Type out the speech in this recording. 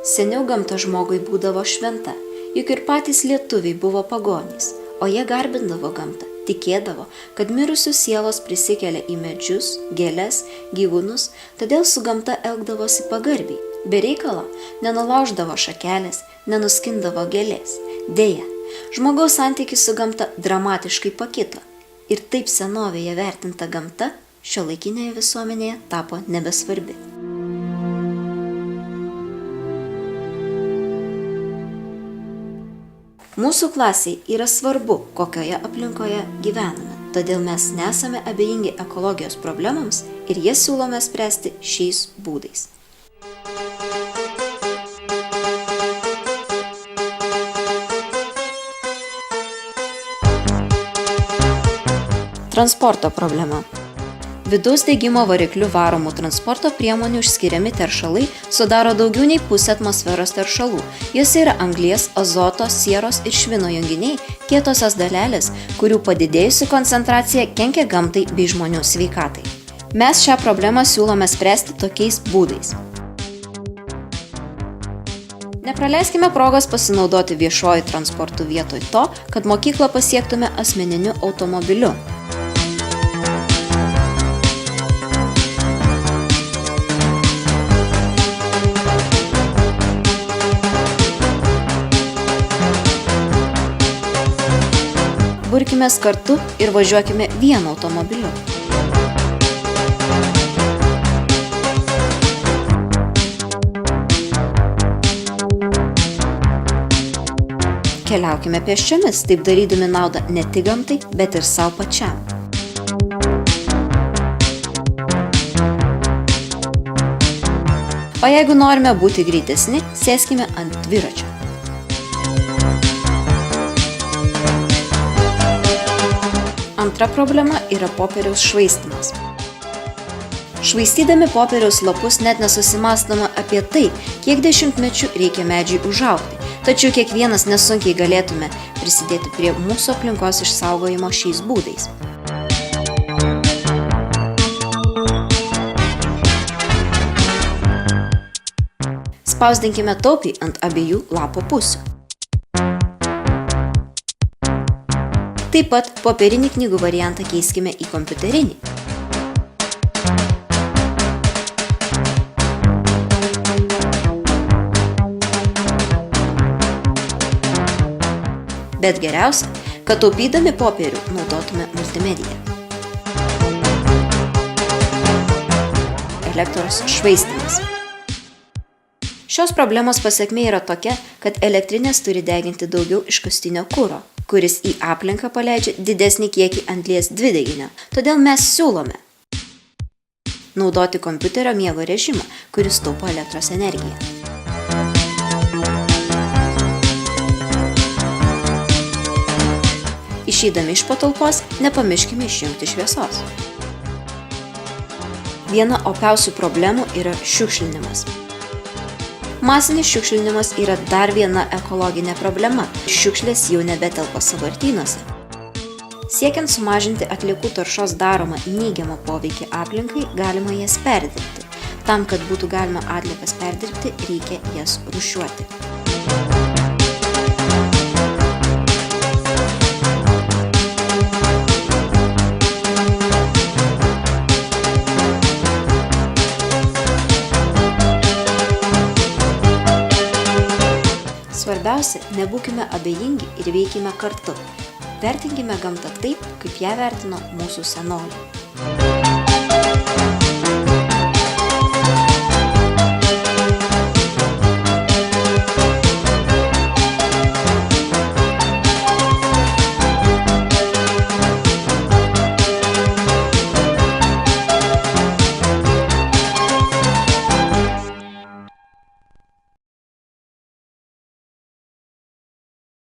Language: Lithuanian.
Seniau gamta žmogui būdavo šventa, juk ir patys lietuviai buvo pagonys, o jie garbindavo gamtą, tikėdavo, kad mirusių sielos prisikelia į medžius, gėles, gyvūnus, todėl su gamta elgdavosi pagarbiai, be reikalo nenulauždavo šakelės, nenuskindavo gėlės. Deja, žmogaus santykis su gamta dramatiškai pakito ir taip senovėje vertinta gamta šiuolaikinėje visuomenėje tapo nebesvarbi. Mūsų klasiai yra svarbu, kokioje aplinkoje gyvename, todėl mes nesame abejingi ekologijos problemams ir jas siūlome spręsti šiais būdais. Transporto problema. Vidaus degimo variklių varomų transporto priemonių išskiriami teršalai sudaro daugiau nei pusę atmosferos teršalų. Jose yra anglies, azoto, sieros ir švino junginiai, kietosios dalelės, kurių padidėjusi koncentracija kenkia gamtai bei žmonių sveikatai. Mes šią problemą siūlome spręsti tokiais būdais. Nepraleiskime progos pasinaudoti viešuoju transportu vietoj to, kad mokyklą pasiektume asmeniniu automobiliu. Burkimės kartu ir važiuokime vienu automobiliu. Keliaukime pėsčiomis, taip darydami naudą ne tik gamtai, bet ir savo pačiam. O jeigu norime būti greitesni, sėskime ant dviračio. Antra problema yra popieriaus švaistymas. Švaistydami popieriaus lapus net nesusimąstama apie tai, kiek dešimtmečių reikia medžiui užaugti, tačiau kiekvienas nesunkiai galėtume prisidėti prie mūsų aplinkos išsaugojimo šiais būdais. Spausdinkime taupiai ant abiejų lapo pusių. Taip pat popierinį knygų variantą keiskime į kompiuterinį. Bet geriausia, kad taupydami popierių naudotume multimediją. Elektros švaistymas. Šios problemos pasekmė yra tokia, kad elektrinės turi deginti daugiau iškastinio kuro, kuris į aplinką paleidžia didesnį kiekį anglies dvideginio. Todėl mes siūlome naudoti kompiuterio miego režimą, kuris taupo elektros energiją. Išeidami iš patalpos, nepamirškime išjungti šviesos. Viena opiausių problemų yra šiukšlinimas. Masinis šiukšlinimas yra dar viena ekologinė problema. Šiukšlės jau nebetelpa sąvartynuose. Siekiant sumažinti atliekų taršos daromą neigiamą poveikį aplinkai, galima jas perdirbti. Tam, kad būtų galima atliekas perdirbti, reikia jas rūšiuoti. Svarbiausia, nebūkime abejingi ir veikime kartu. Vertinkime gamtą taip, kaip ją vertino mūsų senoliai.